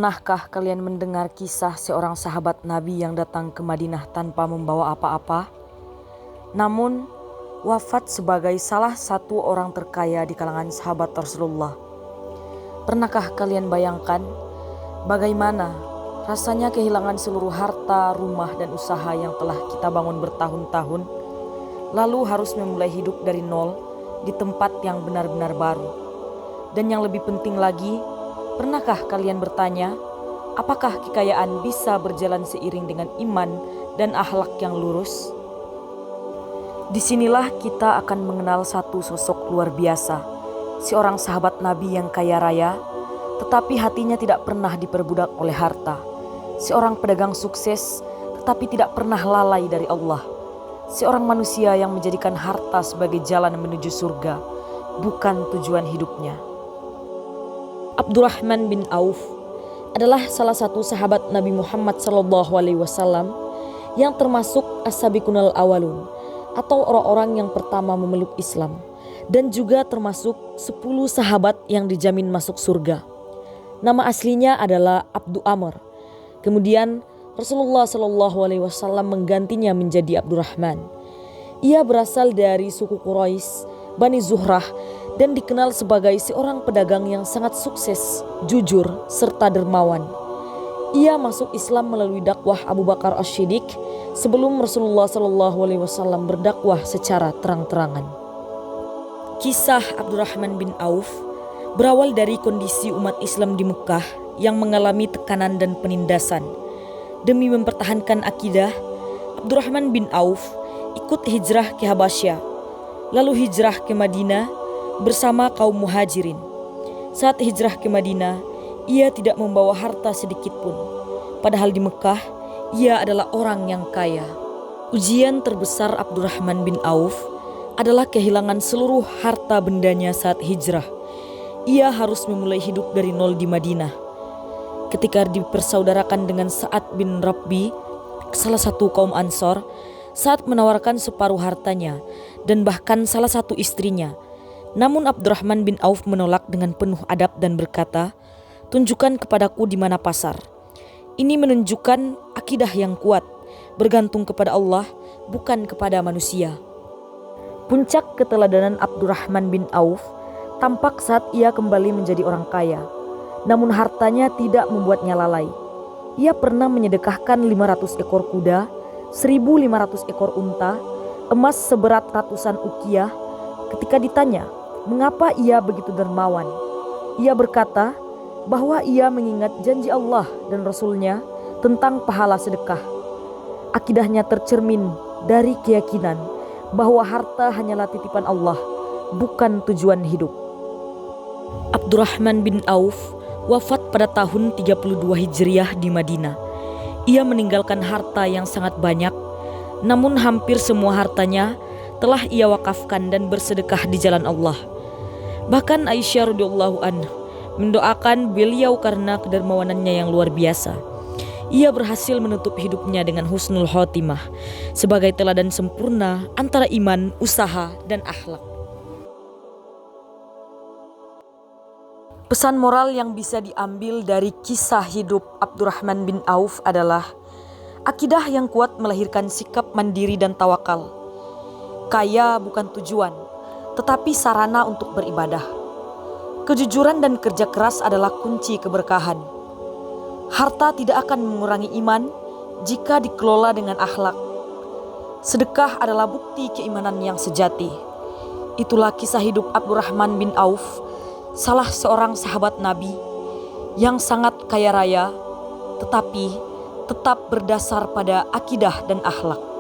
Pernahkah kalian mendengar kisah seorang sahabat Nabi yang datang ke Madinah tanpa membawa apa-apa? Namun, wafat sebagai salah satu orang terkaya di kalangan sahabat Rasulullah. Pernahkah kalian bayangkan bagaimana rasanya kehilangan seluruh harta, rumah, dan usaha yang telah kita bangun bertahun-tahun, lalu harus memulai hidup dari nol di tempat yang benar-benar baru? Dan yang lebih penting lagi, pernahkah kalian bertanya, apakah kekayaan bisa berjalan seiring dengan iman dan akhlak yang lurus? Disinilah kita akan mengenal satu sosok luar biasa, seorang sahabat Nabi yang kaya raya, tetapi hatinya tidak pernah diperbudak oleh harta. Seorang pedagang sukses, tetapi tidak pernah lalai dari Allah. Seorang manusia yang menjadikan harta sebagai jalan menuju surga, bukan tujuan hidupnya. Abdurrahman bin Auf adalah salah satu sahabat Nabi Muhammad SAW yang termasuk as-sabiqunal awalun atau orang-orang yang pertama memeluk Islam, dan juga termasuk 10 sahabat yang dijamin masuk surga. Nama aslinya adalah Abdu Amr. Kemudian Rasulullah SAW menggantinya menjadi Abdurrahman. Ia berasal dari suku Quraisy, Bani Zuhrah, dan dikenal sebagai seorang pedagang yang sangat sukses, jujur, serta dermawan. Ia masuk Islam melalui dakwah Abu Bakar As-Siddiq sebelum Rasulullah SAW berdakwah secara terang-terangan. Kisah Abdurrahman bin Auf berawal dari kondisi umat Islam di Mekah yang mengalami tekanan dan penindasan. Demi mempertahankan akidah, Abdurrahman bin Auf ikut hijrah ke Habasyah, lalu hijrah ke Madinah bersama kaum muhajirin. Saat hijrah ke Madinah, ia tidak membawa harta sedikit pun. Padahal di Mekah, ia adalah orang yang kaya. Ujian terbesar Abdurrahman bin Auf adalah kehilangan seluruh harta bendanya saat hijrah. Ia harus memulai hidup dari nol di Madinah. Ketika dipersaudarakan dengan Sa'ad bin Rabbi, salah satu kaum Ansor, saat menawarkan separuh hartanya dan bahkan salah satu istrinya. Namun Abdurrahman bin Auf menolak dengan penuh adab dan berkata, "Tunjukkan kepadaku di mana pasar." Ini menunjukkan akidah yang kuat, bergantung kepada Allah, bukan kepada manusia. Puncak keteladanan Abdurrahman bin Auf tampak saat ia kembali menjadi orang kaya. Namun hartanya tidak membuatnya lalai. Ia pernah menyedekahkan 500 ekor kuda, 1.500 ekor unta, emas seberat ratusan ukiah. Ketika ditanya, mengapa ia begitu dermawan? Ia berkata bahwa ia mengingat janji Allah dan Rasul-Nya tentang pahala sedekah. Akidahnya tercermin dari keyakinan bahwa harta hanyalah titipan Allah, bukan tujuan hidup. Abdurrahman bin Auf wafat pada tahun 32 Hijriah di Madinah. Ia meninggalkan harta yang sangat banyak, namun hampir semua hartanya telah ia wakafkan dan bersedekah di jalan Allah. Bahkan Aisyah radhiyallahu anha mendoakan beliau karena kedermawanannya yang luar biasa. Ia berhasil menutup hidupnya dengan husnul khotimah sebagai teladan sempurna antara iman, usaha, dan akhlak. Pesan moral yang bisa diambil dari kisah hidup Abdurrahman bin Auf adalah akidah yang kuat melahirkan sikap mandiri dan tawakal. Kaya bukan tujuan, tetapi sarana untuk beribadah. Kejujuran dan kerja keras adalah kunci keberkahan. Harta tidak akan mengurangi iman jika dikelola dengan akhlak. Sedekah adalah bukti keimanan yang sejati. Itulah kisah hidup Abdurrahman bin Auf, salah seorang sahabat Nabi yang sangat kaya raya, tetapi tetap berdasar pada akidah dan akhlak.